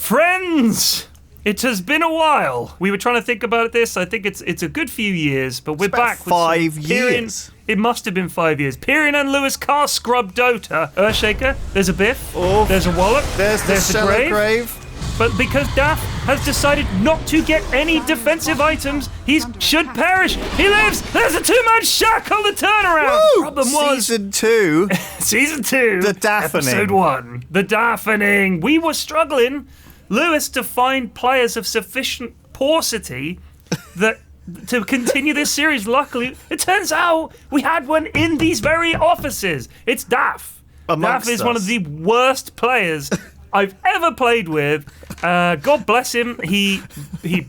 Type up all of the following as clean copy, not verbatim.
Friends! It has been a while. We were trying to think about this. I think it's a good few years, but we're back with 5 years. It must have been 5 years. Pyrion and Lewis cast Scrub Dota. Earthshaker, there's a biff. Oh, there's a wallop. There's the grave. But because Daff has decided not to get any defensive items, he should perish. He lives. There's a 2-man shack on the turnaround. Woo! Problem was Season 2. Season 2. The Daffening. Episode 1. The Daffening. We were struggling, Lewis, to find players of sufficient paucity that to continue this series. Luckily, it turns out we had one in these very offices. It's Daff. Amongst Daff is us. one of the worst players I've ever played with. God bless him. He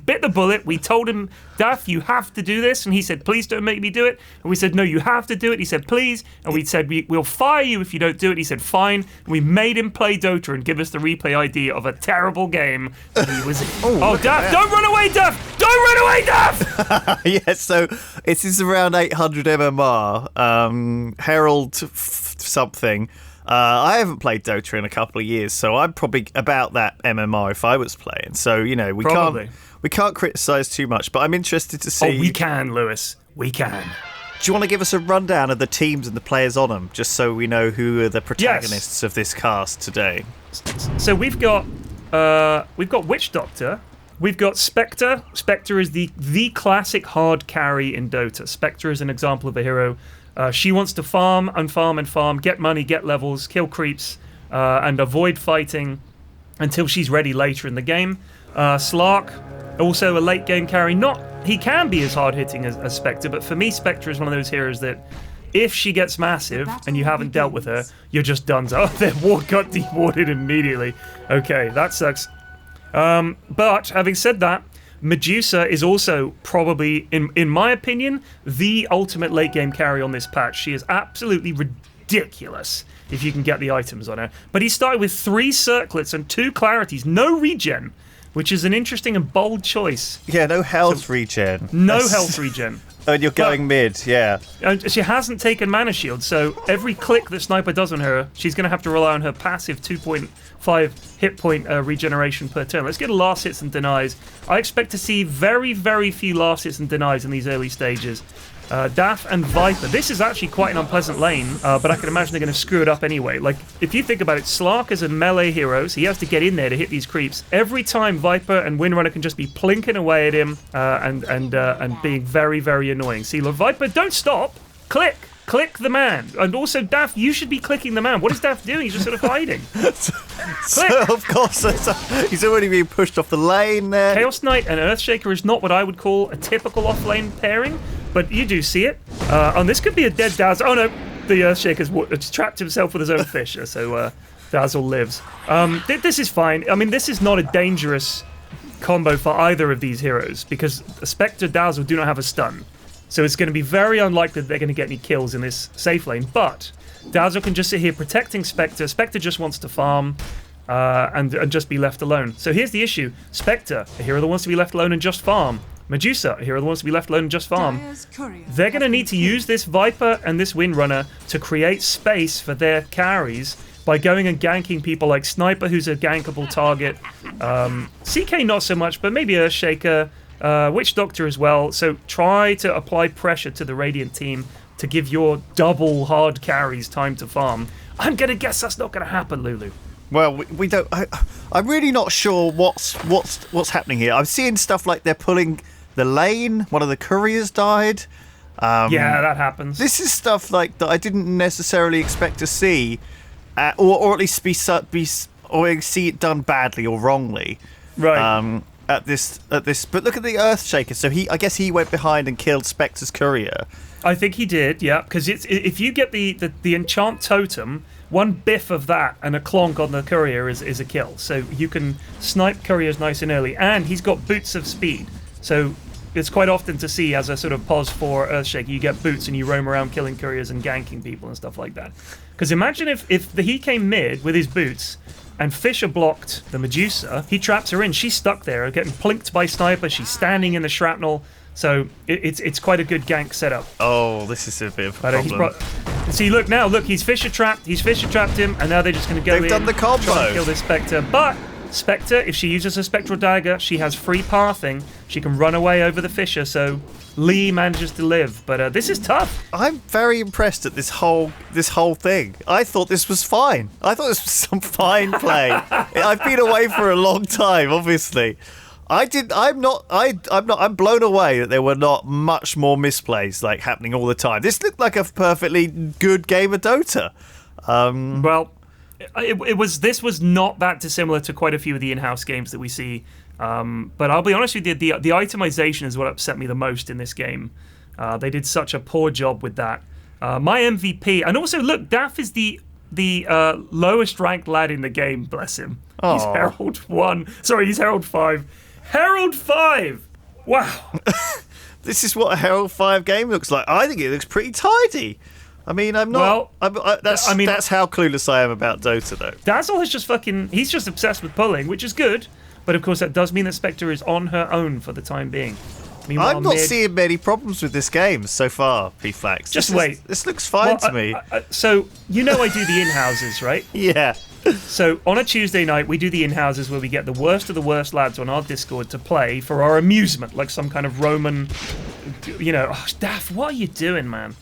bit the bullet. We told him, Daff, you have to do this. And he said, please don't make me do it. And we said, no, you have to do it. He said, please. And we said, we'll fire you if you don't do it. He said, fine. And we made him play Dota and give us the replay ID of a terrible game. And he was, Daff, don't run away, Daff. Don't run away, Daff. Yeah, so it is around 800 MMR. Herald something. I haven't played Dota in a couple of years, so I'm probably about that MMR if I was playing. So, you know, we can't criticise too much, but I'm interested to see... Oh, we can, Lewis. We can. Do you want to give us a rundown of the teams and the players on them, just so we know who are the protagonists of this cast today? So we've got Witch Doctor. We've got Spectre. Spectre is the classic hard carry in Dota. Spectre is an example of a hero. She wants to farm and farm and farm, get money, get levels, kill creeps, and avoid fighting until she's ready later in the game. Slark, also a late game carry. He can be as hard hitting as Spectre, but for me, Spectre is one of those heroes that if she gets massive and you haven't dealt with her, you're just done. Oh, their ward got dewarded immediately. Okay, that sucks. But having said that, Medusa is also probably, in my opinion, the ultimate late game carry on this patch. She is absolutely ridiculous if you can get the items on her. But he started with 3 circlets and 2 clarities, no regen, which is an interesting and bold choice. Yeah, no health regen. No health regen. And you're going mid, yeah. She hasn't taken mana shield, so every click that Sniper does on her, she's going to have to rely on her passive 2.5 hit point regeneration per turn. Let's get a last hits and denies. I expect to see very, very few last hits and denies in these early stages. Daff and Viper. This is actually quite an unpleasant lane, but I can imagine they're going to screw it up anyway. Like, if you think about it, Slark is a melee hero, so he has to get in there to hit these creeps. Every time Viper and Windranger can just be plinking away at him and being very, very annoying. See, look, Viper, don't stop. Click the man. And also, Daff, you should be clicking the man. What is Daff doing? He's just sort of hiding. So, of course, he's already being pushed off the lane there. Chaos Knight and Earthshaker is not what I would call a typical off-lane pairing, but you do see it. And this could be a dead Dazzle. Oh, no. The Earthshaker's trapped himself with his own fish, so Dazzle lives. This is fine. I mean, this is not a dangerous combo for either of these heroes, because Spectre Dazzle do not have a stun. So it's going to be very unlikely that they're going to get any kills in this safe lane. But Dazzle can just sit here protecting Spectre. Spectre just wants to farm and just be left alone. So here's the issue. Spectre, a hero that wants to be left alone and just farm. Medusa, a hero that wants to be left alone and just farm. They're going to need to use this Viper and this Windrunner to create space for their carries by going and ganking people like Sniper, who's a gankable target. CK not so much, but maybe Earthshaker. Witch Doctor as well, so try to apply pressure to the Radiant team to give your double hard carries time to farm. I'm gonna guess that's not gonna happen, Lulu. Well, we don't. I'm really not sure what's happening here. I'm seeing stuff like they're pulling the lane. One of the couriers died. Yeah, that happens. This is stuff like that I didn't necessarily expect to see, or at least or see it done badly or wrongly. Right. At this, but look at the Earthshaker. So I guess he went behind and killed Spectre's courier. I think he did, yeah. Because if you get the enchant totem, one biff of that and a clonk on the courier is a kill. So you can snipe couriers nice and early, and he's got boots of speed. So it's quite often to see as a sort of pause for Earthshaker, you get boots and you roam around killing couriers and ganking people and stuff like that. Because imagine if he came mid with his boots. And Fisher blocked the Medusa. He traps her in. She's stuck there, getting plinked by Sniper. She's standing in the shrapnel. So it's quite a good gank setup. Oh, this is a bit of a problem. See, look, he's Fisher trapped. He's Fisher trapped him, and now they're just going to go in. They've done the combo. Try and kill this Spectre. But Spectre, if she uses her Spectral Dagger, she has free pathing. She can run away over the fissure, so Lee manages to live. But this is tough. I'm very impressed at this whole thing. I thought this was fine. I thought this was some fine play. I've been away for a long time, obviously. I'm blown away that there were not much more misplays like happening all the time. This looked like a perfectly good game of Dota. Well, this was not that dissimilar to quite a few of the in-house games that we see. But I'll be honest with you, the itemization is what upset me the most in this game. They did such a poor job with that. My MVP, and also look, Daff is the lowest ranked lad in the game. Bless him. Aww. He's Herald 1. Sorry, he's Herald 5. Herald 5. Wow. This is what a Herald 5 game looks like. I think it looks pretty tidy. I mean, I'm not. Well, that's how clueless I am about Dota, though. Dazzle is he's just obsessed with pulling, which is good. But of course, that does mean that Spectre is on her own for the time being. Meanwhile, I'm not seeing many problems with this game so far, Flax. Just wait. This looks fine to me. So, I do the in-houses, right? Yeah. So, on a Tuesday night, we do the in-houses where we get the worst of the worst lads on our Discord to play for our amusement, like some kind of Roman, Daff, what are you doing, man?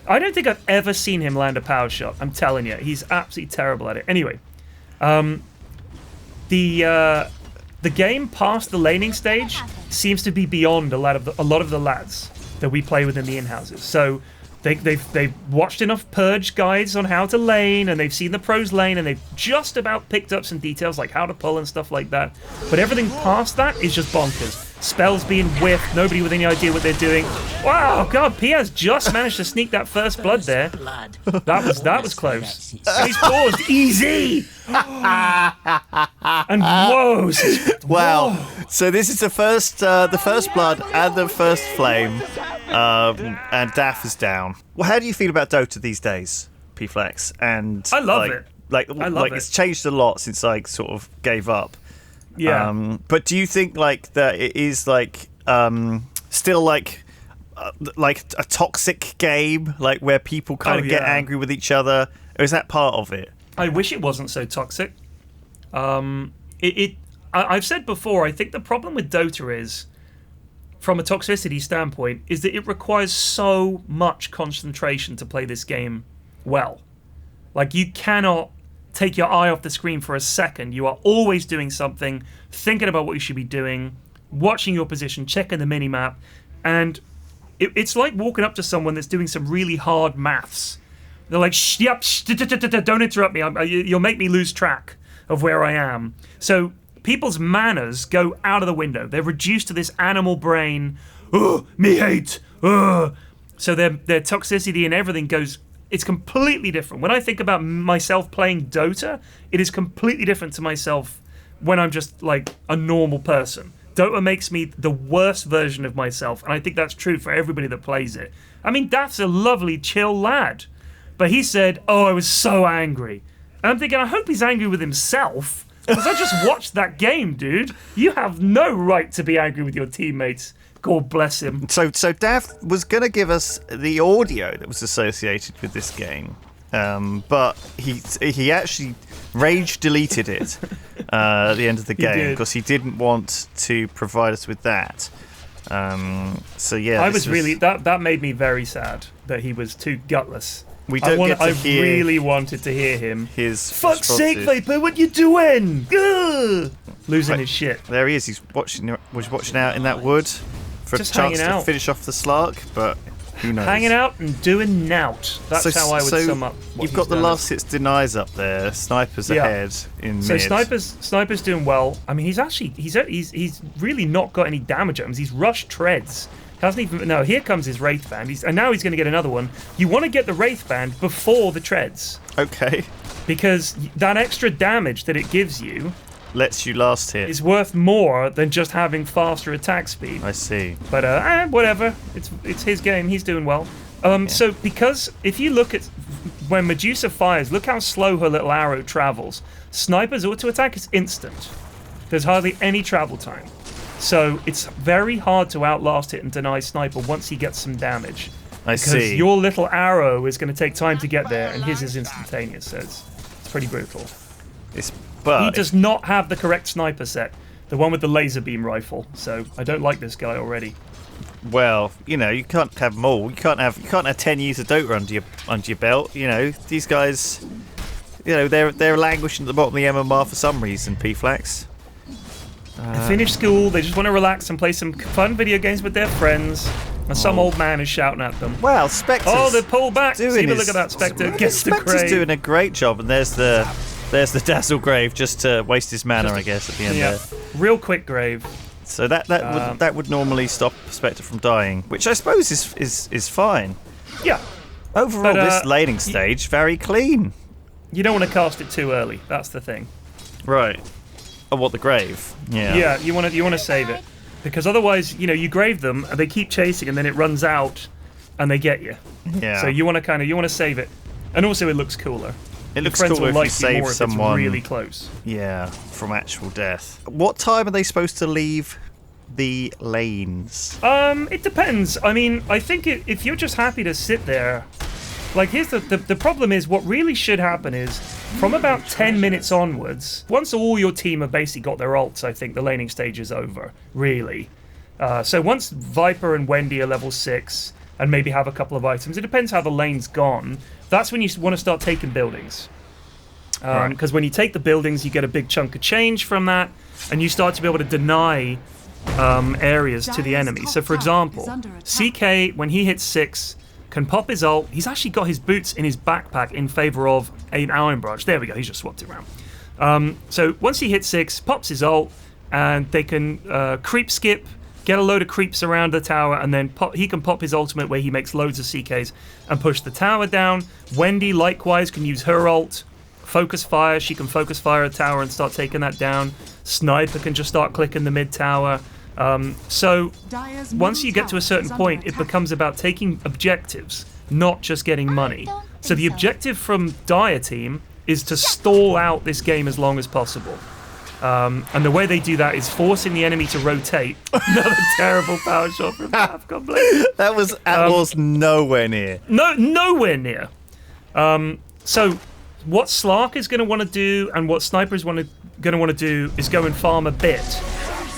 I don't think I've ever seen him land a power shot. I'm telling you, he's absolutely terrible at it. Anyway, the game past the laning stage seems to be beyond a lot of the lads that we play within the in-houses. So they've watched enough Purge guides on how to lane, and they've seen the pros lane, and they've just about picked up some details like how to pull and stuff like that. But everything past that is just bonkers. Spells being whiffed, nobody with any idea what they're doing. Wow, God, Piaz just managed to sneak that first blood there. That was close. And he's paused. Easy! And whoa! Wow. So this is the first blood and the first flame, and Daff is down. Well, how do you feel about Dota these days, Flax? And I love it. It's changed a lot since I sort of gave up. Yeah. But do you think that it is still like a toxic game, like where people kind of get angry with each other? Or is that part of it? I wish it wasn't so toxic. I've said before, I think the problem with Dota is, from a toxicity standpoint, is that it requires so much concentration to play this game well. Like, you cannot take your eye off the screen for a second. You are always doing something, thinking about what you should be doing, watching your position, checking the minimap, and it's like walking up to someone that's doing some really hard maths. They're like, don't interrupt me. You'll make me lose track of where I am. So people's manners go out of the window. They're reduced to this animal brain. Oh, me hate. So their toxicity and everything goes. It's completely different. When I think about myself playing Dota, it is completely different to myself when I'm just like a normal person. Dota makes me the worst version of myself, and I think that's true for everybody that plays it. I mean, Daff's a lovely, chill lad, but he said, "Oh, I was so angry." And I'm thinking, I hope he's angry with himself, because I just watched that game, dude. You have no right to be angry with your teammates. God bless him. So Daff was going to give us the audio that was associated with this game, but he actually rage deleted it at the end of the game because he didn't want to provide us with that. So yeah, that made me very sad that he was too gutless. I really wanted to hear him. His fuck's sake, Viper, what you doing? Losing his shit. There he is. He's watching out in that wood. For just a chance hanging out. To finish off the Slark, but who knows? Hanging out and doing nout. That's how I would sum up what you've got the last hits denies up there. Snipers ahead in mid. So Sniper's doing well. I mean, he's really not got any damage at him. He's rushed treads. Hasn't even. No, here comes his Wraith Band. And now he's going to get another one. You want to get the Wraith Band before the treads. Okay. Because that extra damage that it gives you lets you last hit. Is worth more than just having faster attack speed. I see. But whatever. It's his game. He's doing well. So because if you look at when Medusa fires, look how slow her little arrow travels. Sniper's auto attack is instant. There's hardly any travel time. So it's very hard to outlast it and deny Sniper once he gets some damage. I see. Because your little arrow is going to take time to get there, and his is instantaneous. So it's pretty brutal. But he does not have the correct sniper set, the one with the laser beam rifle. So I don't like this guy already. Well, you know, you can't have them all. You can't have 10 years of Dota under your belt. You know, these guys, you know, they're languishing at the bottom of the MMR for some reason. Flax. They finish school. They just want to relax and play some fun video games with their friends. And some old man is shouting at them. Wow, Spectre's Oh, they pull back. See, doing look at that. Spectre gets the Spectre's grave. doing a great job, and there's the Dazzle Grave just to waste his mana, I guess, at the end there. Real quick grave. So that would normally stop Spectre from dying, which I suppose is fine. Yeah. Overall, this laning stage very clean. You don't want to cast it too early. That's the thing. Right. Oh, what, the grave? Yeah. Yeah, you want to save it. Because otherwise, you know, you grave them and they keep chasing and then it runs out and they get you. Yeah. So you want to save it. And also it looks cooler. It looks friends cooler will if like you save more someone if it's really close. Yeah, from actual death. What time are they supposed to leave the lanes? It depends. I mean, I think if you're just happy to sit there, like here's the problem is what really should happen is from about 10 minutes onwards, once all your team have basically got their ults, I think the laning stage is over, really. So once Viper and Wendy are level 6 and maybe have a couple of items, it depends how the lane's gone, that's when you want to start taking buildings. Because when you take the buildings, you get a big chunk of change from that, and you start to be able to deny areas to the enemy. So for example, CK, when he hits 6, can pop his ult. He's actually got his boots in his backpack in favor of an Iron Branch. There we go, he's just swapped it around. So once he hits 6, pops his ult, and they can creep skip, get a load of creeps around the tower, and then he can pop his ultimate where he makes loads of CKs and push the tower down. Wendy, likewise, can use her ult. Focus fire, she can focus fire a tower and start taking that down. Sniper can just start clicking the mid tower. So once you get to a certain point, it becomes about taking objectives, not just getting money. So the objective from Dire team is to stall out this game as long as possible. And the way they do that is forcing the enemy to rotate. Another terrible power shot from Half God bless. That was nowhere near. Nowhere near. So what Slark is going to want to do and what Sniper is going to want to do is go and farm a bit.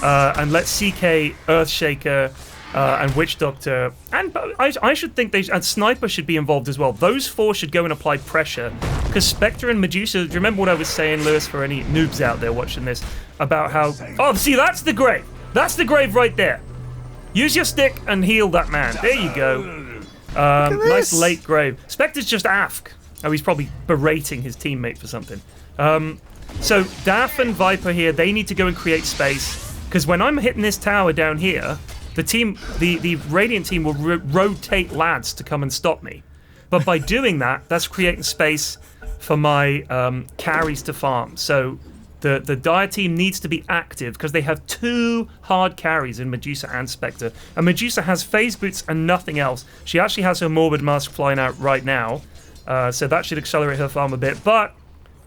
And let CK, Earthshaker, and Witch Doctor, and I should think and Sniper should be involved as well. Those 4 should go and apply pressure, because Spectre and Medusa. Do you remember what I was saying, Lewis, for any noobs out there watching this, about how? Oh, see, that's the grave. That's the grave right there. Use your stick and heal that man. There you go. Nice late grave. Spectre's just AFK. Oh, he's probably berating his teammate for something. So Daff and Viper here, they need to go and create space. Because when I'm hitting this tower down here, the Radiant team will rotate lads to come and stop me. But by doing that, that's creating space for my carries to farm. So the Dire team needs to be active because they have 2 hard carries in Medusa and Spectre. And Medusa has phase boots and nothing else. She actually has her Morbid Mask flying out right now. So that should accelerate her farm a bit. But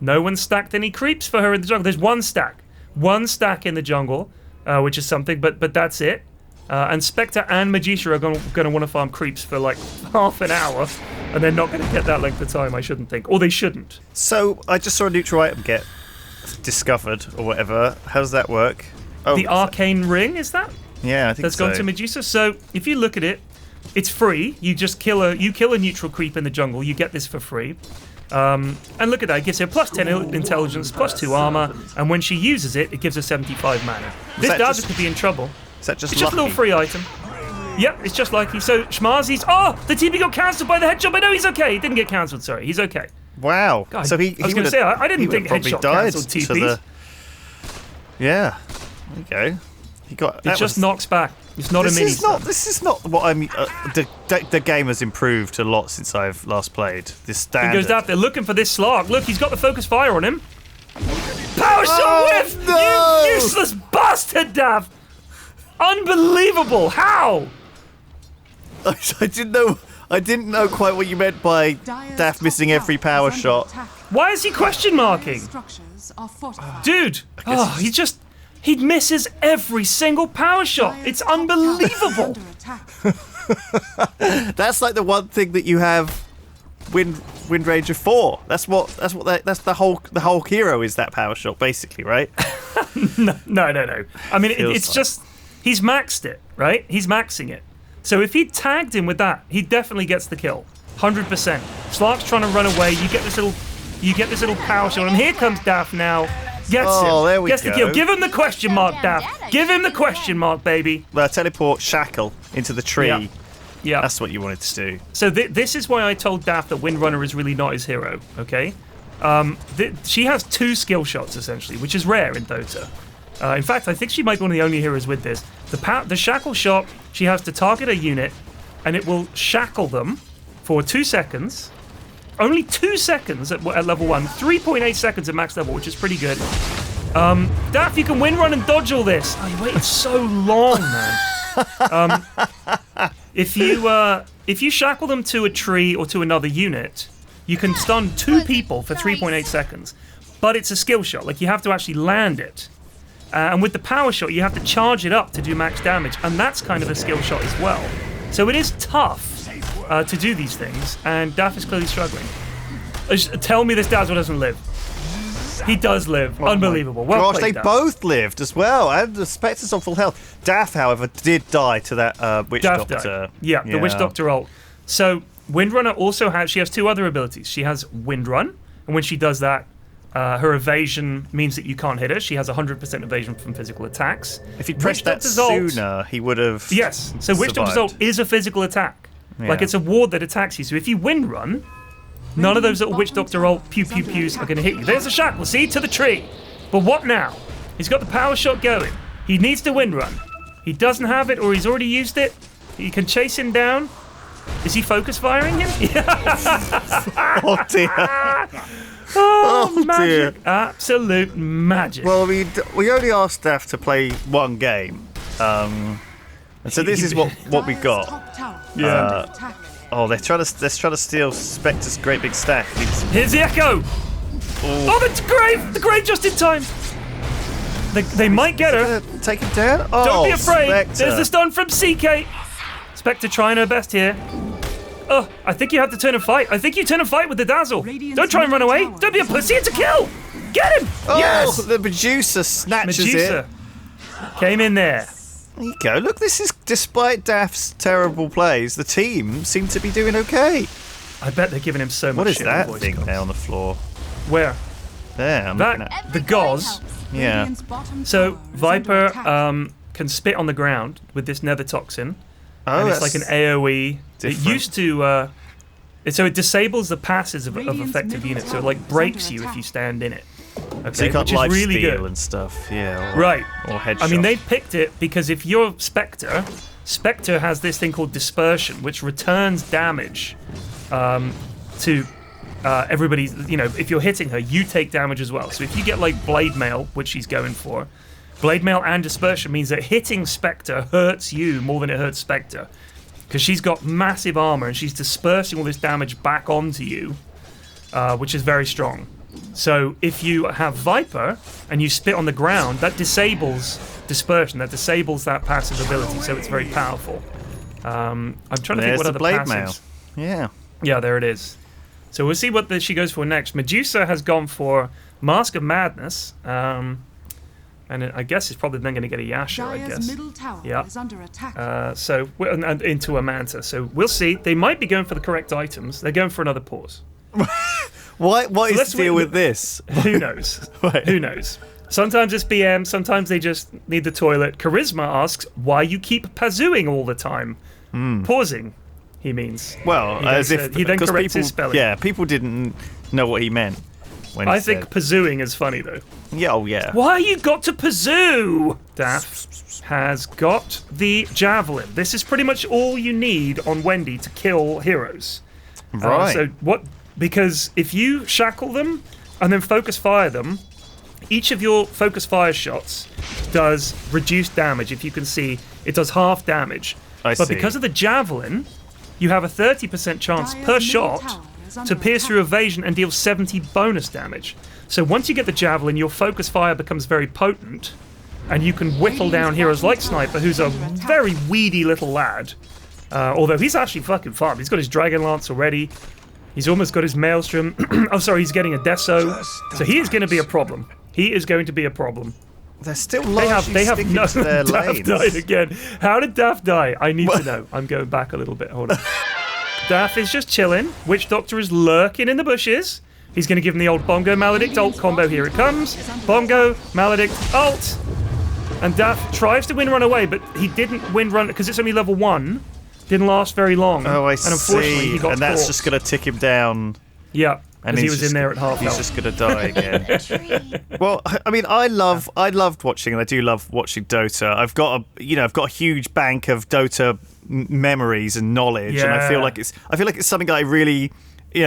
no one stacked any creeps for her in the jungle. There's 1 stack. 1 stack in the jungle. Which is something, but that's it. And Spectre and Medusa are going to want to farm creeps for like half an hour, and they're not going to get that length of time, I shouldn't think. Or they shouldn't. So, I just saw a neutral item get discovered, or whatever. How does that work? Oh, the Arcane Ring, is that? Yeah, I think that's gone to Medusa. So, if you look at it, it's free. You just kill a neutral creep in the jungle, you get this for free. And look at that, it gives her plus 10 intelligence, plus 2 armor, and when she uses it, it gives her 75 mana. This Dazzle could be in trouble. Is that just It's just a little free item. Yep, it's just lucky. So, Schmarzy's... Oh, the TP got cancelled by the headshot, but no, he's okay. He didn't get cancelled, sorry. He's okay. Wow. God, so I was going to say, I didn't think headshot cancelled TPs. Yeah. There you go. It just knocks back. It's not a mini. This is not what I'm. The game has improved a lot since I've last played. This standard. He goes out there looking for this Slark. Look, he's got the focus fire on him. Power shot whiff! No! You useless bastard, Dav! Unbelievable! How? I didn't know quite what you meant by Daff missing every power shot. Why is he question marking? Dude! He misses every single power shot. It's unbelievable. That's like the one thing that you have Windranger 4. That's the whole hero is that power shot, basically, right? No. I mean, it's just he's maxed it, right? He's maxing it. So if he tagged him with that, he definitely gets the kill, 100%. Slark's trying to run away. You get this little power shot, and here comes Daff now. Gets him. There we Gets go. the kill. Give him the question mark, Daff. Give him the question mark, baby. Teleport Shackle into the tree. Yeah. That's what you wanted to do. So this is why I told Daff that Windrunner is really not his hero, okay? She has 2 skill shots, essentially, which is rare in Dota. In fact, I think she might be one of the only heroes with this. The shackle shot, she has to target a unit, and it will shackle them for 2 seconds. Only 2 seconds at level 1, 3.8 seconds at max level, which is pretty good. Daff, you can Windrun and dodge all this. Oh, you waited so long, man. If you shackle them to a tree or to another unit, you can stun 2 people for 3.8 seconds. But it's a skill shot, like you have to actually land it. And with the power shot, you have to charge it up to do max damage, and that's kind of a skill shot as well. So it is tough to do these things, and Daff is clearly struggling. Tell me this Dazzle doesn't live. He does live. Unbelievable. Well Gosh, played, they Daff. both lived as well, and the Spectre's on full health. Daff, however, did die to that Witch Daff Doctor. died. Yeah, the Witch Doctor ult. So Windrunner also has 2 other abilities. She has Windrun, and when she does that, her evasion means that you can't hit her. She has 100% evasion from physical attacks. If he pressed that sooner, he would have. Yes. So Witch Doctor's ult is a physical attack. Yeah. Like it's a ward that attacks you. So if you Windrun, none of those little Witch Doctor ult pew pew pews are going to hit you. There's a shackle. See, to the tree. But what now? He's got the power shot going. He needs to Windrun. He doesn't have it, or he's already used it. You can chase him down. Is he focus firing him? Oh dear. Oh, dear. magic. Absolute magic. Well, we only asked Daff to play 1 game, and so this is what we got. Yeah. They're trying to steal Spectre's great big stack. Here's the Echo. Oh, the grave just in time. They might get her. Take him down. Don't be afraid. Spectre. There's the stun from CK. Spectre trying her best here. Oh, I think you have to turn and fight. I think you turn and fight with the Dazzle. Don't try and run away. Don't be a pussy. It's a kill. Get him. Yes. The Medusa snatches Medusa came in there. There you go. Look, this is despite Daff's terrible plays, the team seem to be doing okay. I bet they're giving him so much What is shit that on voice thing calls. there on the floor? Where? There, I'm looking That at. the gauze. Yeah. So Viper can spit on the ground with this nether toxin. Oh, and it's like an AoE. different. It used to, so it disables the passes of effective units. So it like breaks you if you stand in it. Okay, So you can't which is life really steal good. and stuff, yeah. Right. Or headshot. I mean, they picked it because if you're Spectre has this thing called Dispersion, which returns damage to everybody. You know, if you're hitting her, you take damage as well. So if you get like Blade Mail, which she's going for, Blade Mail and Dispersion means that hitting Spectre hurts you more than it hurts Spectre. Because she's got massive armor and she's dispersing all this damage back onto you, which is very strong. So if you have Viper and you spit on the ground, that disables Dispersion, that disables that passive ability, so it's very powerful. I'm trying to think what other Blade passives. Mail. Yeah. Yeah, there it is. So we'll see what she goes for next. Medusa has gone for Mask of Madness, and I guess it's probably then going to get a Yasha, I guess. Middle tower Yeah. is under attack. And into a Manta. So we'll see. They might be going for the correct items. They're going for another pause. What is let's the deal wait- with this? Who knows? Right. Who knows? Sometimes it's BM, sometimes they just need the toilet. Charisma asks, why you keep pazooing all the time? Pausing, he means. Well, He then as if said- he then because corrects people, his spelling. yeah, people didn't know what he meant when he I said. think pazooing is funny, though. Yeah, oh yeah. Why you got to pazoo? Daff has got the javelin. This is pretty much all you need on Wendy to kill heroes. Right. So what? Because if you shackle them and then focus fire them, each of your focus fire shots does reduced damage. If you can see, it does half damage. I But see. because of the javelin, you have a 30% chance Dire's per middle shot tower is to under pierce attack. through evasion and deal 70 bonus damage. So once you get the javelin, your focus fire becomes very potent, and you can whittle down heroes like Sniper, who's a very weedy little lad. Although he's actually fucking fun. He's got his Dragon Lance already. He's almost got his Maelstrom. Oh, sorry, he's getting a Deso. So he is going to be a problem. He is going to be a problem. They're still largely They have sticking no. to their Daff lanes. died again. How did Daff die? I need to know. I'm going back a little bit. Hold on. Daff is just chilling. Witch Doctor is lurking in the bushes. He's going to give him the old Bongo Maledict ult combo. Here it comes. Bongo Maledict ult. And Daff tries to Windrun away, but he didn't Windrun because it's only level 1. Didn't last very long. Oh, I and unfortunately, see. He got and that's caught. just going to tick him down. Yeah. And he was in there at half He's health. just going to die again. Well, I mean, I loved watching, and I do love watching Dota. I've got a huge bank of Dota memories and knowledge, and I feel like it's something that I really,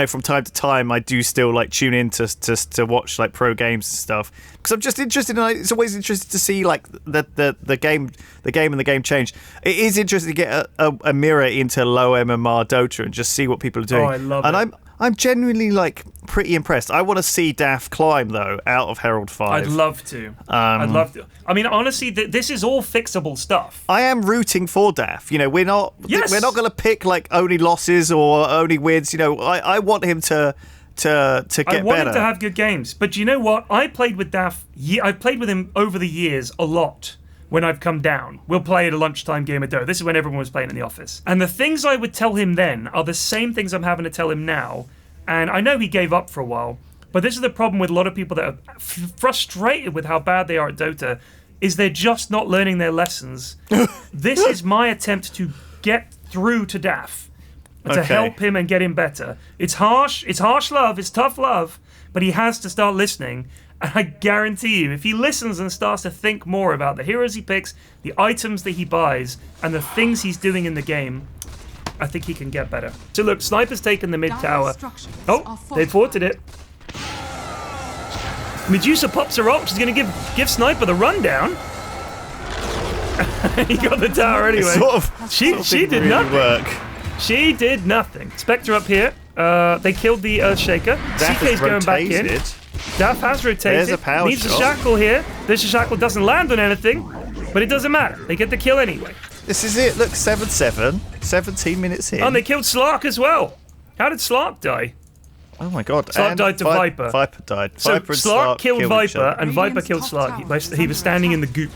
from time to time, I do still like tune in to watch like pro games and stuff because I'm just interested. It's always interesting to see like the game and the game change. It is interesting to get a mirror into low MMR Dota and just see what people are doing. Oh, I love and it. I'm genuinely like pretty impressed. I want to see Daff climb though out of Herald 5. I'd love to. I'd love to. I mean, honestly, this is all fixable stuff. I am rooting for Daff. We're not Yes. we're not going to pick like only losses or only wins. I want him to get better. I want him to have good games. But you know what? I played with Daff. I've played with him over the years a lot. When I've come down, we'll play at a lunchtime game of Dota. This is when everyone was playing in the office. And the things I would tell him then are the same things I'm having to tell him now. And I know he gave up for a while, but this is the problem with a lot of people that are frustrated with how bad they are at Dota, is they're just not learning their lessons. This is my attempt to get through to Daff, to help him and get him better. It's harsh love, it's tough love, but he has to start listening. And I guarantee you, if he listens and starts to think more about the heroes he picks, the items that he buys, and the things he's doing in the game, I think he can get better. So look, Sniper's taken the mid tower. Oh, they thwarted it. Medusa pops her ult. She's going to give Sniper the rundown. He got the tower anyway. She did really nothing. Work. She did nothing. Spectre up here. They killed the Earthshaker. CK's going back in. Daff has rotated. There's a power Needs shot. a shackle here. This shackle doesn't land on anything, but it doesn't matter. They get the kill anyway. This is it. Look, 7-7. 17 minutes in. And they killed Slark as well. How did Slark die? Oh my god. Slark died to Viper. Viper died. So Viper and Slark killed each Viper, other. and Viper killed Slark. He was standing in the goop.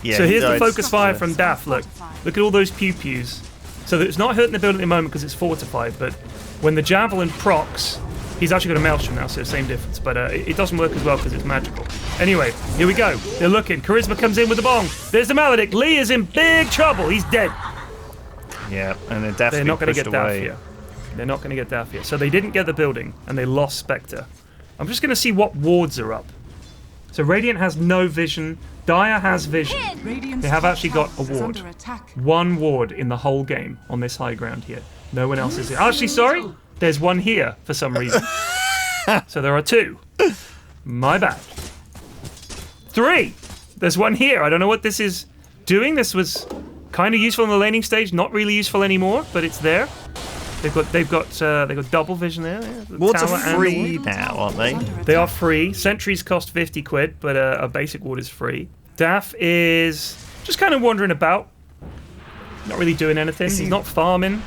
Yeah, So he here's the died. focus fire from Daff. Look at all those pew-pews. So it's not hurting the building at the moment because it's fortified, but when the Javelin procs, he's actually got a Maelstrom now, so same difference, but it doesn't work as well because it's magical. Anyway, here we go. They're looking. Charisma comes in with the bong. There's the Maledict. Lee is in big trouble. He's dead. Yeah, and then Daff's They're not going to get Daff away. here. They're not going to get Daff here. So they didn't get the building, and they lost Spectre. I'm just going to see what wards are up. So Radiant has no vision. Dire has vision. They have actually got a ward. One ward in the whole game on this high ground here. No one else is here. Actually, sorry. There's one here for some reason. So there are two. My bad. Three. There's one here. I don't know what this is doing. This was kind of useful in the laning stage. Not really useful anymore, but it's there. They've got double vision there. Yeah, the Wards tower are and the free ward. now, aren't they? They are free. Sentries cost 50 quid, but a basic ward is free. Daff is just kind of wandering about. Not really doing anything. He's not farming.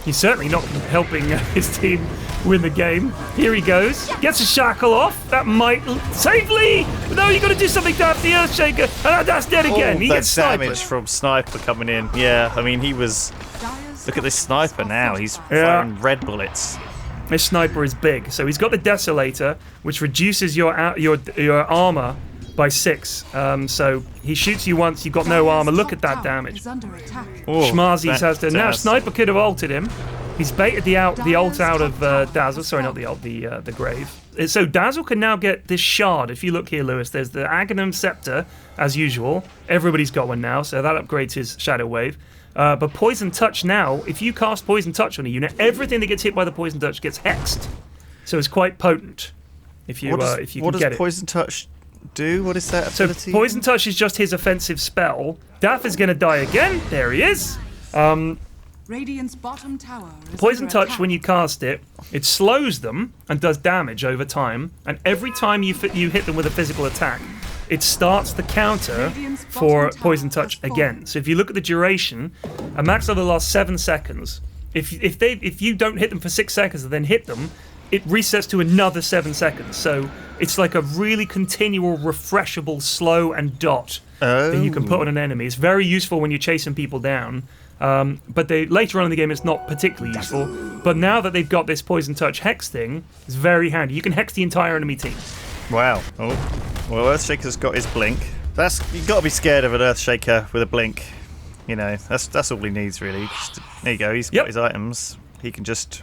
He's certainly not helping his team win the game. Here he goes. Gets a shackle off. That might save Lee. No, you got to do something to have the Earthshaker. And that's dead again. He that gets sniped. damage from Sniper coming in. Yeah, I mean, he was... Look at this Sniper now. He's firing red bullets. This Sniper is big. So he's got the Desolator, which reduces your armor by 6. So he shoots you once, you've got no armor. Look at that damage. Schmazzi's has to. Now Sniper could have ulted him. He's baited the ult out of Dazzle. Sorry, not the ult, the Grave. So Dazzle can now get this shard. If you look here, Lewis, there's the Aghanim Scepter, as usual. Everybody's got one now, so that upgrades his Shadow Wave. But Poison Touch now, if you cast Poison Touch on a unit, everything that gets hit by the Poison Touch gets hexed. So it's quite potent if you can get it. What does Poison Touch do? What is that ability? So Poison Touch is just his offensive spell. Daff is going to die again. There he is. Radiant's bottom tower is Poison under Touch, attack. when you cast it, it slows them and does damage over time. And every time you hit them with a physical attack, it starts the counter for Poison Touch again. So if you look at the duration, a max over the last 7 seconds, if you don't hit them for 6 seconds and then hit them, it resets to another 7 seconds. So it's like a really continual, refreshable slow and dot that you can put on an enemy. It's very useful when you're chasing people down. But later on in the game, it's not particularly useful. But now that they've got this Poison Touch Hex thing, it's very handy. You can hex the entire enemy team. Wow. Oh. Well, Earthshaker's got his blink. You've got to be scared of an Earthshaker with a blink. You know, that's all he needs, really. There you go. He's got his items. He can just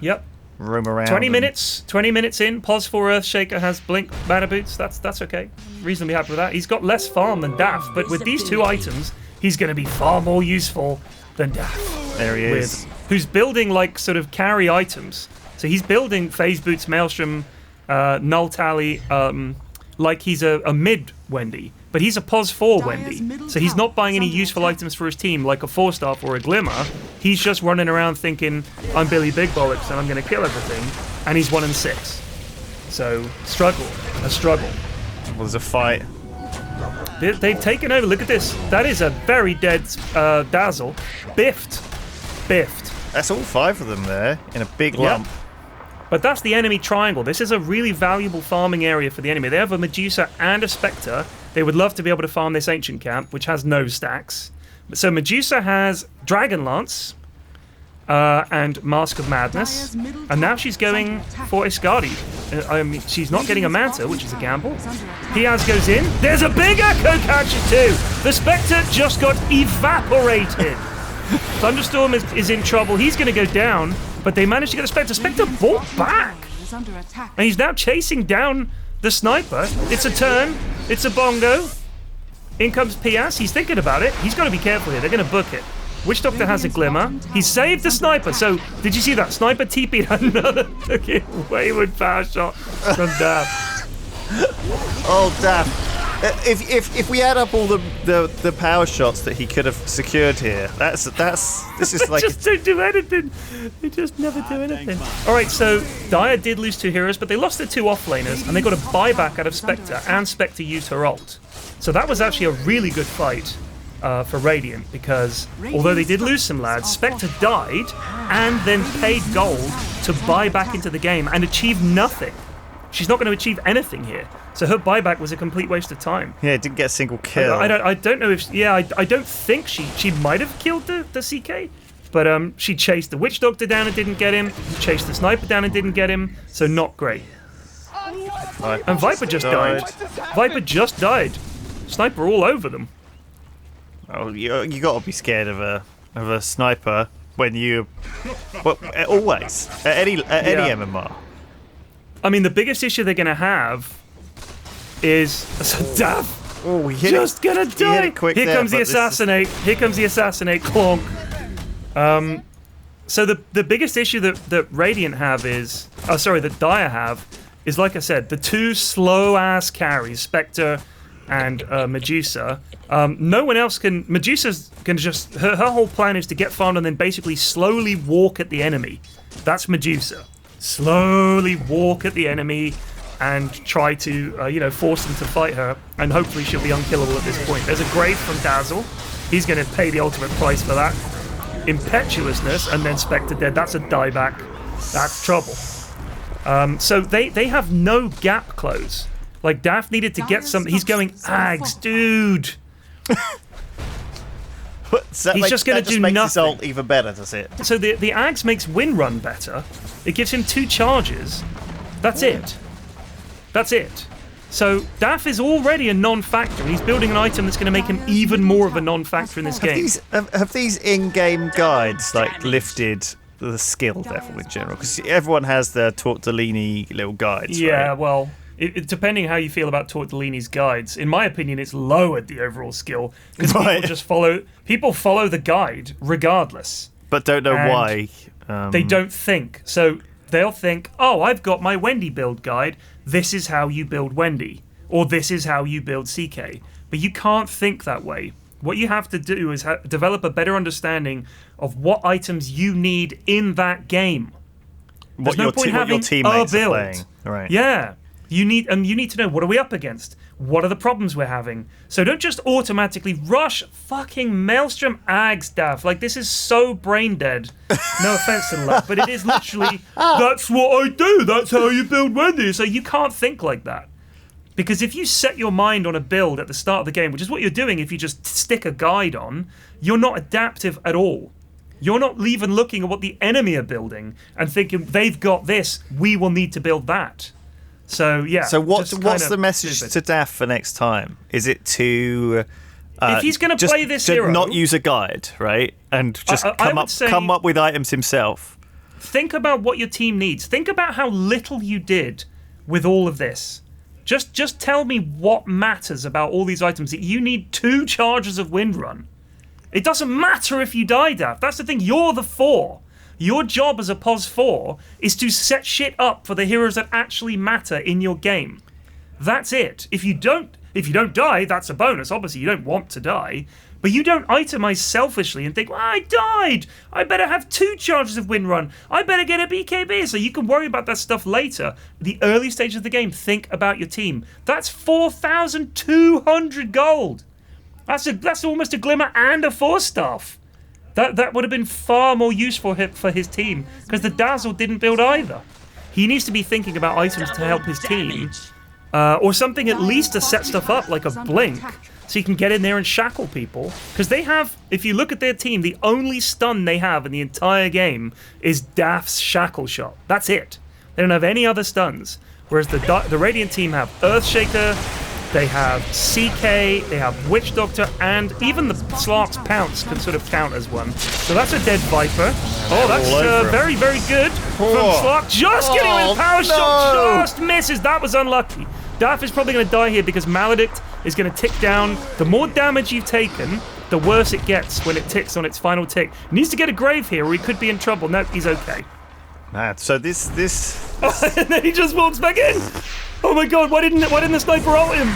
roam around. 20 minutes in, Pos 4 Earthshaker has blink mana boots. That's okay. Reasonably happy with that. He's got less farm than Daft, but with these 2 items, he's going to be far more useful than Daft. There he is. Who's building like sort of carry items. So he's building Phase Boots, Maelstrom, Null Tally, like he's a mid Wendy. But he's a Pos 4 Wendy. So he's not buying any useful items for his team like a 4-staff or a Glimmer. He's just running around thinking, I'm Billy Big Bollocks and I'm going to kill everything. And he's 1-6. So, a struggle. Well, there's a fight. They've taken over. Look at this. That is a very dead Dazzle. Biffed. That's all 5 of them there in a big lump. But that's the enemy triangle. This is a really valuable farming area for the enemy. They have a Medusa and a Spectre. They would love to be able to farm this Ancient Camp, which has no stacks. So Medusa has Dragonlance and Mask of Madness. And now she's going for Iscardi. I mean, she's not getting a Manta, which is a gamble. Piaz goes in. There's a big Echo Catcher too! The Spectre just got evaporated. Thunderstorm is in trouble. He's going to go down, but they managed to get the Spectre. Spectre bought back! And he's now chasing down the Sniper. It's a turn. It's a bongo. In comes Piaz. He's thinking about it. He's got to be careful here. They're going to book it. Witch Doctor has a Glimmer. He saved the Sniper. So, did you see that? Sniper TP'd another wayward power shot from Daft. Oh, Daft. If we add up all the power shots that he could have secured here, this is like just don't do anything. They just never do anything. All right, so Dire did lose 2 heroes, but they lost their 2 offlaners, and they got a buyback out of Spectre, and Spectre used her ult. So that was actually a really good fight for Radiant, because although they did lose some lads, Spectre died and then paid gold to buy back into the game and achieve nothing. She's not going to achieve anything here. So her buyback was a complete waste of time. Yeah, it didn't get a single kill. I don't know if... I don't think she might have killed the CK, but she chased the Witch Doctor down and didn't get him, chased the Sniper down and didn't get him, so not great. And Viper just died. Sniper all over them. Oh, you got to be scared of a Sniper when you... Well, always. At any MMR. I mean, the biggest issue they're going to have is Daft. Oh, just gonna die. Here comes the assassinate. Here comes the assassinate. Clonk. So the biggest issue that Radiant have is, that Dire have, is like I said, the 2 slow ass carries, Spectre and Medusa. No one else can. Medusa's can just her whole plan is to get farmed and then basically slowly walk at the enemy. That's Medusa. Slowly walk at the enemy and try to, force them to fight her, and hopefully she'll be unkillable at this point. There's a grave from Dazzle. He's going to pay the ultimate price for that. Impetuousness, and then Spectre dead. That's a dieback. That's trouble. So they have no gap close. Like, Daft needed to get some... He's going, Ags, dude! He's just going to do nothing. His ult even better, does it? So the Ags makes win run better. It gives him 2 charges. That's it. So Daff is already a non-factor, and he's building an item that's going to make him even more of a non-factor in this game. Have these in-game guides lifted the skill level in general? Because everyone has their Tortellini little guides. Yeah, right? well, depending how you feel about Tortellini's guides, in my opinion, it's lowered the overall skill because people follow the guide regardless, but don't know why. They don't think. So they'll think, oh, I've got my Wendy build guide. This is how you build Wendy, or this is how you build CK. But you can't think that way. What you have to do is develop a better understanding of what items you need in that game. There's no point having a build. Right. Yeah. You need to know, what are we up against? What are the problems we're having? So don't just automatically rush fucking Maelstrom Ags, Daff. Like, this is so brain dead. No offense to the lad, but it is literally, that's what I do. That's how you build Wendy. So you can't think like that. Because if you set your mind on a build at the start of the game, which is what you're doing if you just stick a guide on, you're not adaptive at all. You're not even looking at what the enemy are building and thinking, they've got this, we will need to build that. So, yeah. So what's the message to Daff for next time? Is it to... if he's going to play this hero... not use a guide, right? And just come up with items himself. Think about what your team needs. Think about how little you did with all of this. Just tell me what matters about all these items. You need 2 charges of Windrun. It doesn't matter if you die, Daff. That's the thing. You're the 4. Your job as a POS 4 is to set shit up for the heroes that actually matter in your game. That's it. If you don't die, that's a bonus. Obviously, you don't want to die. But you don't itemize selfishly and think, well, I died. I better have 2 charges of Windrun. I better get a BKB. So you can worry about that stuff later. The early stage of the game, think about your team. That's 4,200 gold. That's almost a Glimmer and a 4-staff. That would have been far more useful for his team, because the Dazzle didn't build either. He needs to be thinking about items to help his team, or something at least to set stuff up, like a Blink, so he can get in there and shackle people. Because they have, if you look at their team, the only stun they have in the entire game is Daff's Shackle Shot. That's it. They don't have any other stuns. Whereas the Radiant team have Earthshaker, they have CK, they have Witch Doctor, and even the Slark's Pounce can sort of count as one. So that's a dead Viper. Oh, that's very, very good from Slark. Just getting with Power Shot, just misses. That was unlucky. Daff is probably going to die here because Maledict is going to tick down. The more damage you've taken, the worse it gets when it ticks on its final tick. He needs to get a grave here or he could be in trouble. No, he's okay. Man, so this... And then he just walks back in. Oh my god, why didn't the sniper ult him?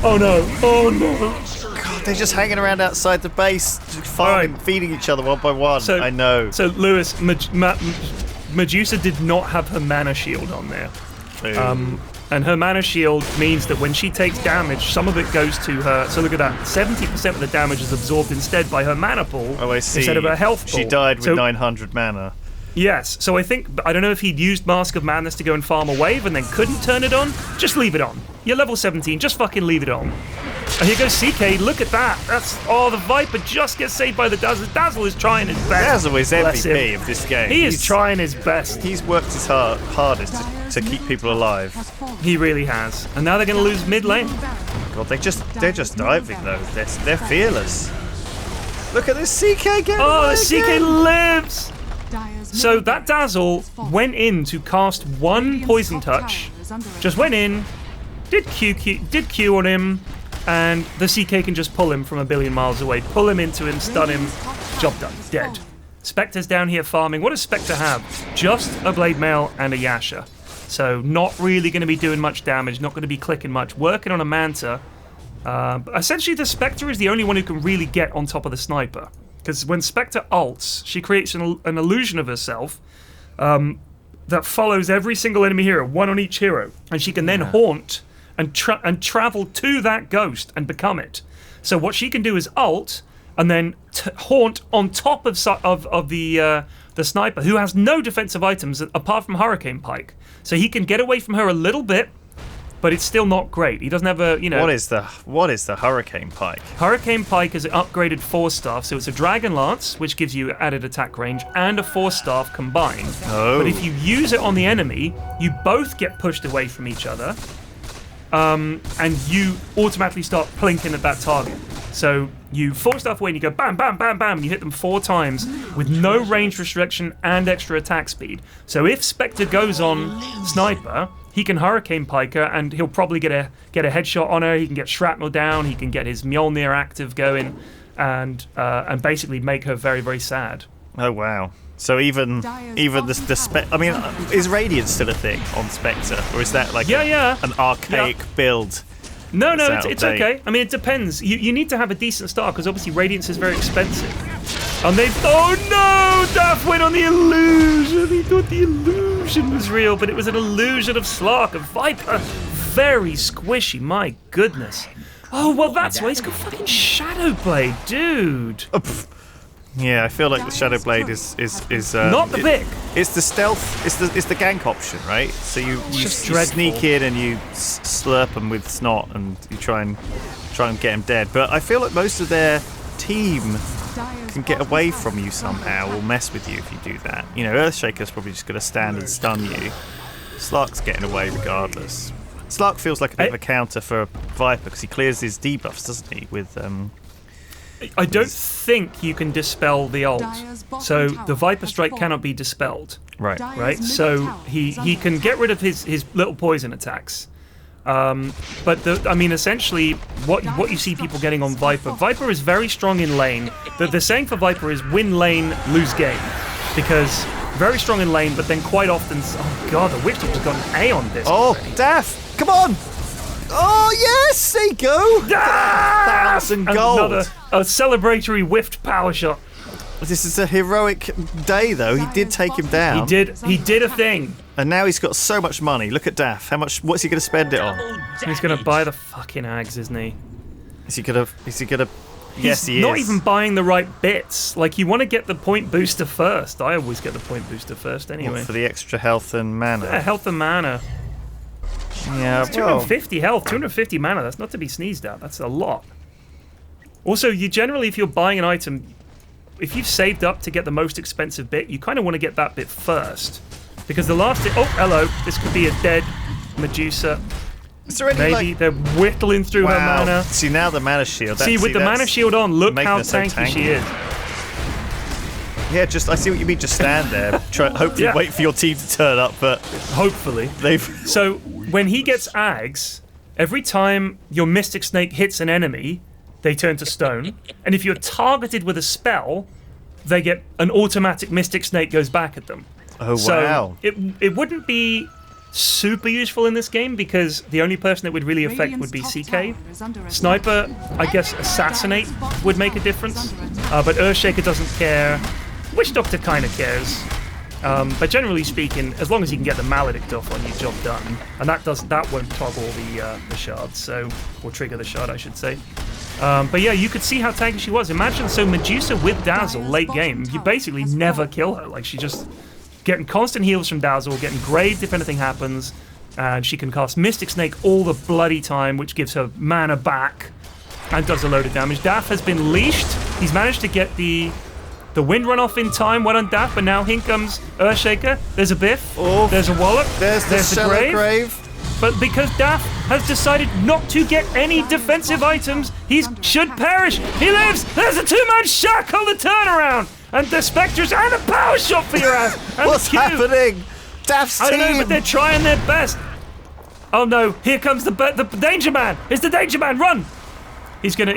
Oh no. God, they're just hanging around outside the base, farming, feeding each other one by one. I know. So Lewis, Medusa did not have her mana shield on there. And her mana shield means that when she takes damage, some of it goes to her. So look at that, 70% of the damage is absorbed instead by her mana pool instead of her health pool. She died with 900 mana. Yes, so I don't know if he'd used Mask of Madness to go and farm a wave and then couldn't turn it on. Just leave it on. You're level 17, just fucking leave it on. And here goes CK, look at that. The Viper just gets saved by the Dazzle. Dazzle is trying his best. Dazzle is MVP of this game. He's trying his best. He's worked his hardest to keep people alive. He really has. And now they're going to lose mid lane. God, they're just diving though. They're fearless. Look at this CK getting the CK lives! So that Dazzle went in to cast one Poison Touch, just went in, did Q on him, and the CK can just pull him from a billion miles away, pull him into him, stun him, job done, dead. Spectre's down here farming. What does Spectre have? Just a Blade Mail and a Yasha. So not really going to be doing much damage, not going to be clicking much, working on a Manta. Essentially the Spectre is the only one who can really get on top of the Sniper. Because when Spectre ults, she creates an illusion of herself that follows every single enemy hero, one on each hero. And she can then haunt and travel to that ghost and become it. So what she can do is ult and then haunt on top of the Sniper, who has no defensive items apart from Hurricane Pike. So he can get away from her a little bit, but it's still not great. He doesn't have a, What is the Hurricane Pike? Hurricane Pike is an upgraded 4-staff, so it's a Dragon Lance, which gives you added attack range, and a 4-staff combined. Oh. But if you use it on the enemy, you both get pushed away from each other, and you automatically start plinking at that target. So you 4-staff away and you go bam, bam, bam, bam, and you hit them 4 times with no range restriction and extra attack speed. So if Spectre goes on Sniper, he can Hurricane Pike her, and he'll probably get a headshot on her. He can get shrapnel down. He can get his Mjolnir active going, and basically make her very, very sad. Oh wow! So even the Spectre. I mean, is Radiant still a thing on Spectre, or is that like an archaic build? No, it's okay. I mean, it depends. You need to have a decent start because obviously Radiance is very expensive. And oh no! Daff went on the illusion. He thought the illusion was real, but it was an illusion of Slark, a Viper. very squishy. My goodness. Oh, well, that's why he's got fucking Shadow Blade, dude. Yeah, I feel like the Shadow Blade is Not the pick. It's the stealth. It's the gank option, right? So you just sneak in and you slurp them with snot, and you try and get them dead. But I feel like most of their team can get away from you somehow, or mess with you if you do that. You know, Earthshaker's probably just going to stand and stun you. Slark's getting away regardless. Slark feels like a bit of a counter for Viper because he clears his debuffs, doesn't he? With I don't think you can dispel the ult, so the Viper Strike cannot be dispelled. Right. Right. So he can get rid of his little poison attacks. But essentially, what you see people getting on Viper is very strong in lane. The saying for Viper is win lane, lose game, because very strong in lane, but then quite often, oh god, the Witch Doctor's got an A on this. Oh, already. Daff, come on! Oh yes, there you go. 1,000 gold. A celebratory whiffed power shot. This is a heroic day, though. He did take him down. He did a thing. And now he's got so much money. Look at Daff. What's he going to spend it on? He's going to buy the fucking Ags, isn't he? Is he going to? Yes, he is. He's not even buying the right bits. Like, you want to get the point booster first. I always get the point booster first anyway. For the extra health and mana. Yeah, health and mana. Yeah, it's 250 health, 250 mana. That's not to be sneezed at. That's a lot. Also, you generally, if you're buying an item, if you've saved up to get the most expensive bit, you kind of want to get that bit first. Because the last... Oh, hello. This could be a dead Medusa. Is there any, maybe they're whittling through her mana. See, now the mana shield. See, with the mana shield on, look how tanky she is. Yeah, I see what you mean. Just stand there. Hopefully wait for your team to turn up, but... Hopefully. So, when he gets Ags, every time your Mystic Snake hits an enemy, they turn to stone. And if you're targeted with a spell, they get an automatic Mystic Snake goes back at them. Oh, so wow. It wouldn't be super useful in this game because the only person that would really affect would be CK. Sniper, I guess Assassinate would make a difference, but Earthshaker doesn't care. Witch Doctor kind of cares. But generally speaking, as long as you can get the Maledict off on you, job done. And that won't toggle the shards, or trigger the shard, I should say. But yeah, you could see how tanky she was. Imagine, so Medusa with Dazzle late game, you basically never kill her. Like, she just getting constant heals from Dazzle, getting grazed if anything happens, and she can cast Mystic Snake all the bloody time, which gives her mana back and does a load of damage. Daff has been leashed. He's managed to get the wind run off in time. Well done, Daff, but now here comes Earthshaker. There's a biff. Oh, there's a wallop. There's the grave. But because Daff has decided not to get any defensive items, he should perish. He lives. There's a two-man shack on the turnaround. And the Spectres and a power shot for your ass. And what's happening? Daff's team. I don't know, but they're trying their best. Oh no, here comes the Danger Man. It's the Danger Man, run. He's gonna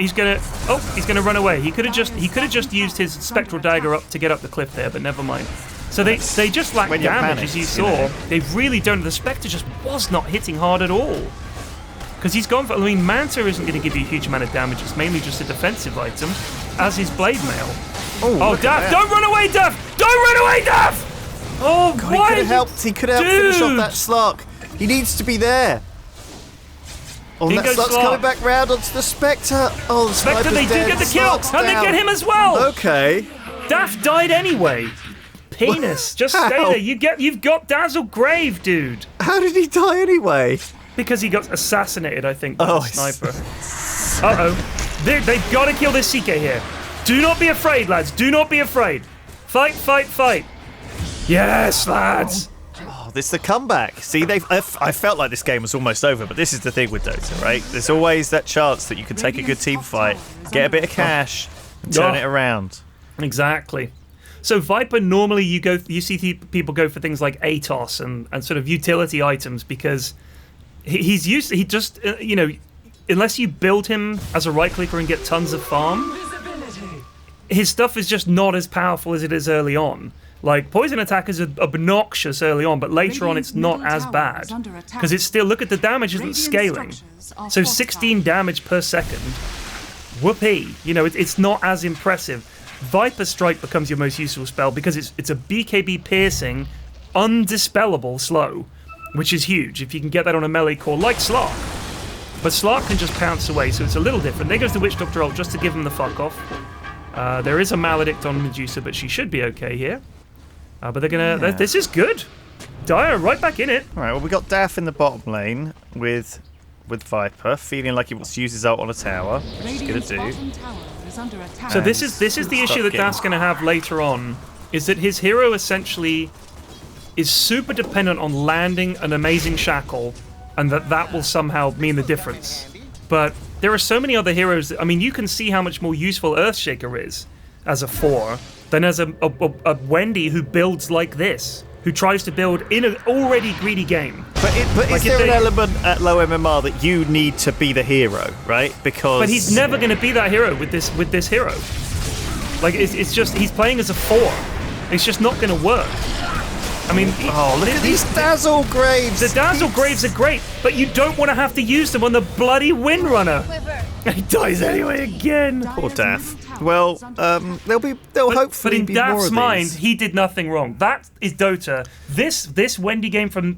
run away. He could have just used his Spectral Dagger up to get up the cliff there, but never mind. So they just lack damage, panicked, as you saw. You know. They really don't. The Spectre just was not hitting hard at all. Because he's gone for... I mean, Manta isn't going to give you a huge amount of damage. It's mainly just a defensive item, as is Blade Mail. Oh, Daff! Don't run away, Daff! Don't run away, Daff! Oh, God, he could have helped. He could have finished off that Slark. He needs to be there. Oh, that Slark's coming back round onto the Spectre. Oh, the Spectre, they do get the kill, and they get him as well. Okay. Daff died anyway. Penis, just stay there. You've got Dazzle Grave, dude. How did he die anyway? Because he got assassinated, I think, by the sniper. Uh-oh. They've got to kill this CK here. Do not be afraid, lads. Do not be afraid. Fight, fight, fight. Yes, lads. Oh, this is the comeback. See, I felt like this game was almost over, but this is the thing with Dota, right? There's always that chance that you can take a good team fight, get a bit of cash, and turn it around. Exactly. So Viper, normally you see people go for things like ATOS and sort of utility items because he just unless you build him as a right clicker and get tons of farm, his stuff is just not as powerful as it is early on. Like, poison attack is obnoxious early on, but later on it's not as bad. Because it's still, look at the damage isn't scaling. So 16 damage per second. Whoopee. It's not as impressive. Viper Strike becomes your most useful spell because it's a BKB piercing, undispellable slow. which is huge if you can get that on a melee core like Slark. But Slark can just pounce away, so it's a little different. There goes the Witch Doctor ult just to give him the fuck off. There is a Maledict on Medusa, but she should be okay here. But they're gonna... Yeah. This is good. Dire right back in it. All right, well, we got Daff in the bottom lane with Viper, feeling like he wants to use his ult on a tower, which he's going to do. bottom tower is under attack. So this is the issue that Daff's going to have later on, is that his hero essentially is super dependent on landing an amazing shackle, and that will somehow mean the difference. But there are so many other heroes. I mean, you can see how much more useful Earthshaker is as a 4 than as a Wendy who builds like this, who tries to build in an already greedy game. But is there an element at low MMR that you need to be the hero, right? Because... But he's never going to be that hero with this hero. Like, it's just, he's playing as a 4. It's just not going to work. I mean... Oh, look at these Dazzle Graves! The Dazzle Graves are great, but you don't want to have to use them on the bloody Windrunner. He dies anyway again. Poor Daff. Well, they'll hopefully but in be more Daff's of mind, these. he did nothing wrong. That is Dota. This Wendy game from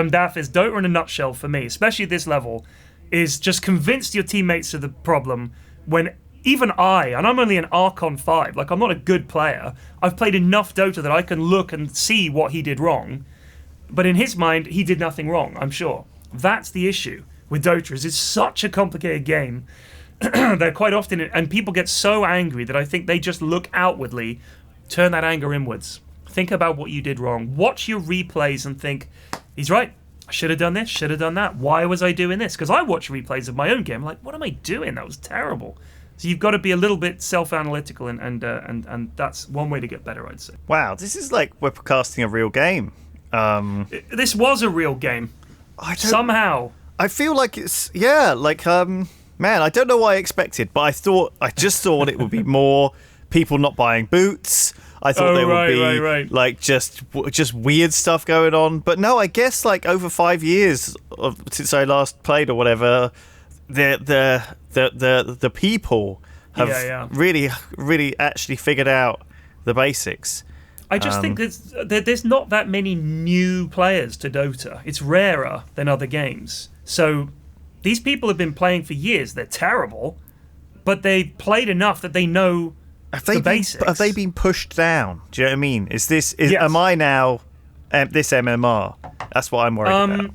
Daff is Dota in a nutshell for me, especially at this level, is just convince your teammates of the problem when even and I'm only an Archon 5, like I'm not a good player, I've played enough Dota that I can look and see what he did wrong, but in his mind, he did nothing wrong, I'm sure. That's the issue with Dota, is it's such a complicated game. They're quite often, and people get so angry that I think they just look outwardly, turn that anger inwards. Think about what you did wrong. Watch your replays and think, he's right. I should have done this, should have done that. Why was I doing this? Because I watch replays of my own game. I'm like, what am I doing? That was terrible. So you've got to be a little bit self-analytical, and that's one way to get better, I'd say. Wow, this is like we're casting a real game. This was a real game. Somehow. I feel like it's man, I don't know what I expected, but I just thought it would be more people not buying boots. I thought there would be like just weird stuff going on, but no, I guess like over 5 years since I last played or whatever, the people have really actually figured out the basics. I just think there's not that many new players to Dota. It's rarer than other games. So these people have been playing for years. They're terrible, but they've played enough that they know the basics. Have they been pushed down? Do you know what I mean? Am I now this MMR? That's what I'm worried about.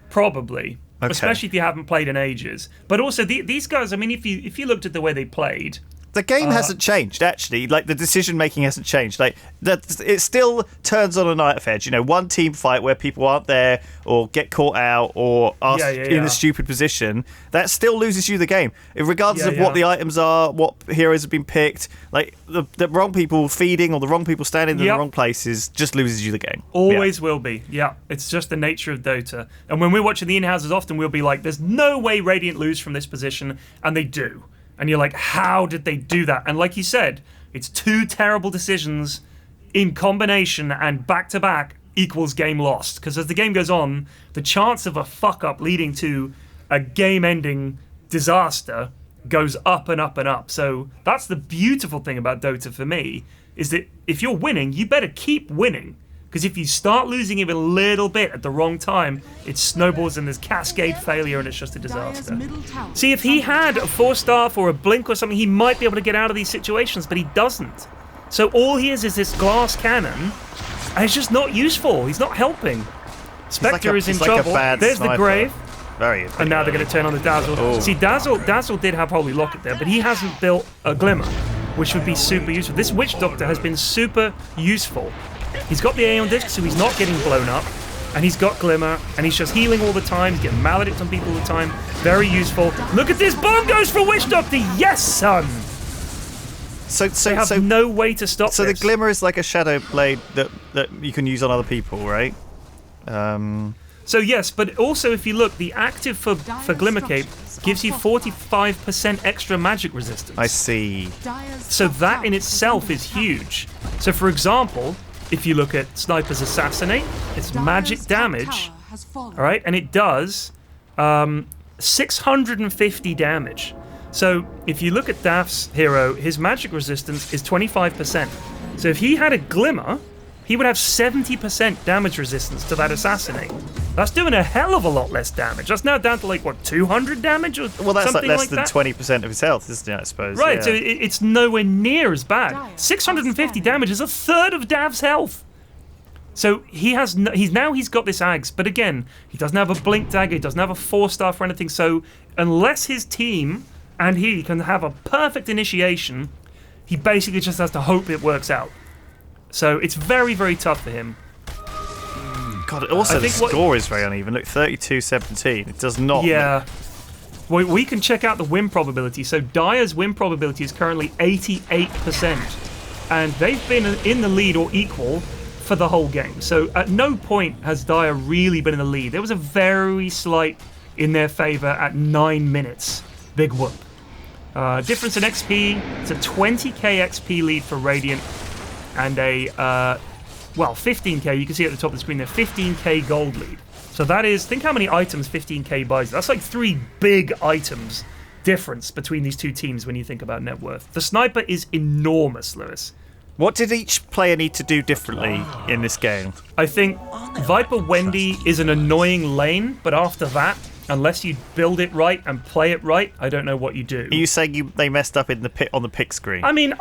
Probably. Okay. Especially if you haven't played in ages. But also, these guys, I mean, if you looked at the way they played... The game hasn't changed, actually. Like, the decision-making hasn't changed. Like, it still turns on a knife edge. You know, one team fight where people aren't there or get caught out or are in a stupid position, that still loses you the game. Regardless of what the items are, what heroes have been picked, like, the wrong people feeding or the wrong people standing in the wrong places just loses you the game. Always will be. Yeah, it's just the nature of Dota. And when we're watching the in-houses, often we'll be like, there's no way Radiant lose from this position, and they do. And you're like, how did they do that? And like you said, it's two terrible decisions in combination and back-to-back equals game lost. Because as the game goes on, the chance of a fuck-up leading to a game-ending disaster goes up and up and up. So that's the beautiful thing about Dota for me, is that if you're winning, you better keep winning. Because if you start losing even a little bit at the wrong time, it snowballs and there's cascade failure and it's just a disaster. See, if he had a 4-staff or a blink or something, he might be able to get out of these situations, but he doesn't. So all he is this glass cannon, and it's just not useful. He's not helping. Spectre is in trouble. There's sniper. The grave. Very and now they're going to turn on the Dazzle. Oh. See, Dazzle did have Holy Locket there, but he hasn't built a Glimmer, which would be super useful. This Witch Doctor has been super useful. He's got the Aeon Disc, so he's not getting blown up. And he's got Glimmer, and he's just healing all the time. He's getting Maledict on people all the time. Very useful. Look at this! Bomb goes for Witch Doctor! Yes, son! They have no way to stop So this. the Glimmer is like a Shadow Blade that you can use on other people, right? So yes, but also if you look, the active for Glimmer Cape gives you 45% extra magic resistance. I see. So that in itself is huge. So for example, if you look at Sniper's Assassinate, it's magic damage, all right, and it does 650 damage. So if you look at Daff's hero, his magic resistance is 25%. So if he had a Glimmer, he would have 70% damage resistance to that Assassinate. That's doing a hell of a lot less damage. That's now down to like, what, 200 damage or Well, that's like something less like than that? 20% of his health, isn't it, I suppose? Right, yeah. so it's nowhere near as bad. 650 damage is a third of Dav's health. So he's got this Ags, but again, he doesn't have a Blink Dagger, he doesn't have a 4-star or anything, so unless his team and he can have a perfect initiation, he basically just has to hope it works out. So it's very, very tough for him. God, also the score is very uneven. Look, 32-17. It does not... Yeah. Well, we can check out the win probability. So Dire's win probability is currently 88%. And they've been in the lead or equal for the whole game. So at no point has Dire really been in the lead. There was a very slight in their favor at 9 minutes. Big whoop. Difference in XP, it's a 20k XP lead for Radiant and a, 15k, you can see at the top of the screen there, 15k gold lead. So that is, think how many items 15k buys. That's like 3 big items difference between these two teams when you think about net worth. The sniper is enormous, Lewis. What did each player need to do differently in this game? I think Viper Wendy is an annoying lane, but after that, unless you build it right and play it right, I don't know what you do. Are you saying they messed up in the on the pick screen? I mean,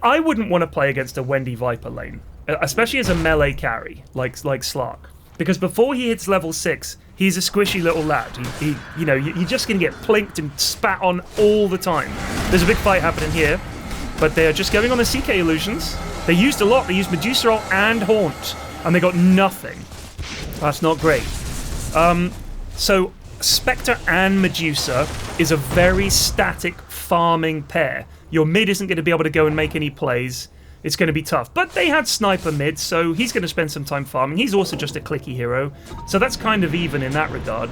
I wouldn't want to play against a Wendy Viper lane, especially as a melee carry like Slark, because before he hits level 6, he's a squishy little lad. You're just going to get plinked and spat on all the time. There's a big fight happening here, but they're just going on the CK illusions. They used a lot. They used Medusa Ult and Haunt, and they got nothing. That's not great. So Spectre and Medusa is a very static farming pair. Your mid isn't going to be able to go and make any plays. It's going to be tough. But they had Sniper mid, so he's going to spend some time farming. He's also just a clicky hero, so that's kind of even in that regard.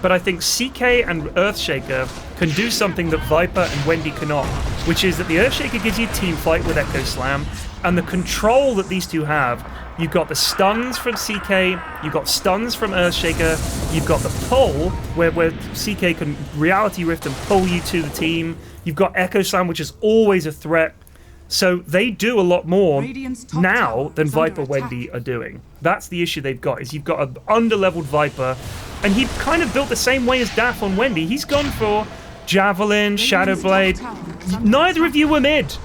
But I think CK and Earthshaker can do something that Viper and Wendy cannot, which is that the Earthshaker gives you team fight with Echo Slam, and the control that these two have. You've got the stuns from CK, you've got stuns from Earthshaker, you've got the pull, where CK can Reality Rift and pull you to the team, you've got Echo Slam, which is always a threat. So they do a lot more now than Viper Wendy are doing. That's the issue they've got, is you've got an under-leveled Viper, and he kind of built the same way as Daff on Wendy. He's gone for Javelin, Shadowblade. Neither of you were mid.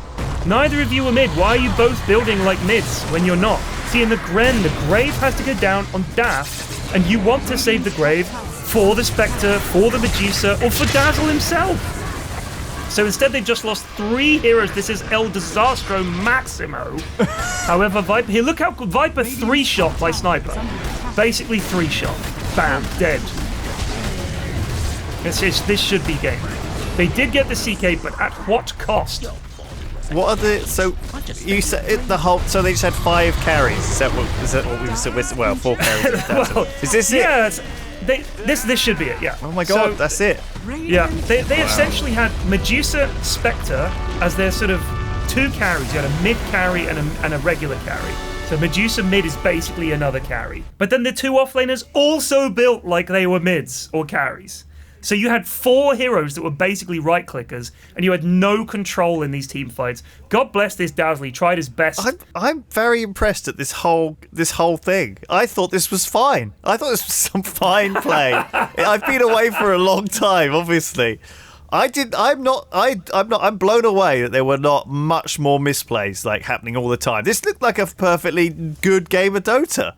Neither of you were mid. Why are you both building like mids when you're not? See, in the Grave has to go down on Daff, and you want to save the Grave for the Spectre, for the Medusa, or for Dazzle himself. So instead they've just lost 3 heroes. This is El Disastro Maximo. However, Viper, here, look how good Viper 3-shot by Sniper. Basically 3-shot. Bam, dead. This should be game. They did get the CK, but at what cost? What are the... So, you said the whole... So they just had 5 carries. Is that what we said? Well, 4 carries. Well, is this it? Yeah, this should be it, yeah. Oh my god, that's it. Yeah, they essentially had Medusa, Spectre as their sort of 2 carries. You had a mid carry and a regular carry. So Medusa mid is basically another carry. But then the 2 offlaners also built like they were mids or carries. So you had 4 heroes that were basically right-clickers, and you had no control in these team fights. God bless this Dazzle. He tried his best. I'm very impressed at this whole thing. I thought this was fine. I thought this was some fine play. I've been away for a long time, obviously. I'm blown away that there were not much more misplays like happening all the time. This looked like a perfectly good game of Dota.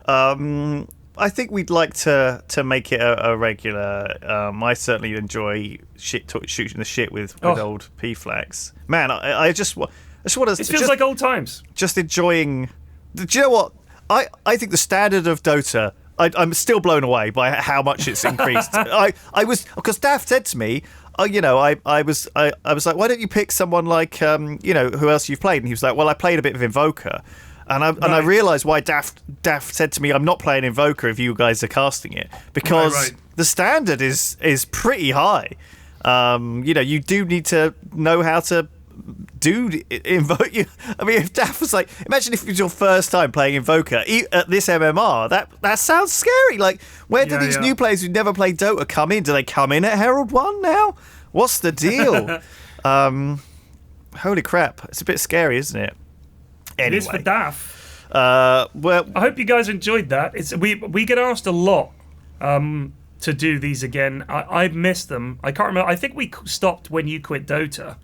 I think we'd like to make it a regular. I certainly enjoy shooting the shit with old Flax. Man, I just want to. It feels like old times. Just enjoying. Do you know what? I think the standard of Dota. I'm still blown away by how much it's increased. I was, because Daft said to me, I was like, why don't you pick someone like who else you've played? And he was like, well, I played a bit of Invoker. And I realised why Daft said to me, I'm not playing Invoker if you guys are casting it, because the standard is pretty high. You do need to know how to do Invoker. I mean, if Daft was like, imagine if it was your first time playing Invoker at this MMR, that sounds scary. Like, where do these new players who never played Dota come in? Do they come in at Herald 1 now? What's the deal? Holy crap, it's a bit scary, isn't it? Anyway. It is for Daff. Well, I hope you guys enjoyed that. We get asked a lot to do these again. I've missed them. I can't remember. I think we stopped when you quit Dota.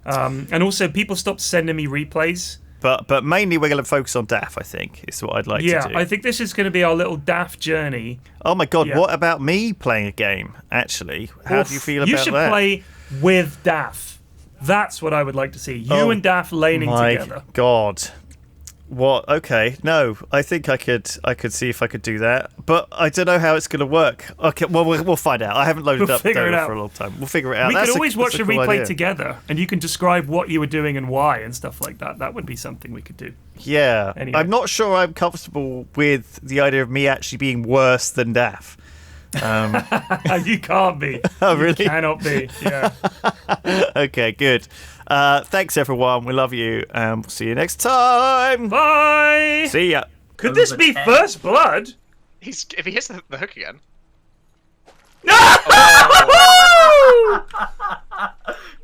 And also, people stopped sending me replays. But mainly we're going to focus on DAF, I think, is what I'd like to do. Yeah, I think this is going to be our little DAF journey. Oh my god, what about me playing a game, actually? How do you feel about that? You should play with DAF. That's what I would like to see. You and DAF laning together. My god. What? Okay, no. I think I could see if I could do that, but I don't know how it's going to work. Okay, well we'll find out. I haven't loaded up Dota for a long time. We'll figure it out. We could always watch a replay together, and you can describe what you were doing and why and stuff like that. That would be something we could do. Yeah. Anyway. I'm not sure I'm comfortable with the idea of me actually being worse than DAF. You can't be. Oh, really? You cannot be. Yeah. Okay, good. Thanks, everyone. We love you. We'll see you next time. Bye. See ya. Could this be First Blood? If he hits the hook again. No!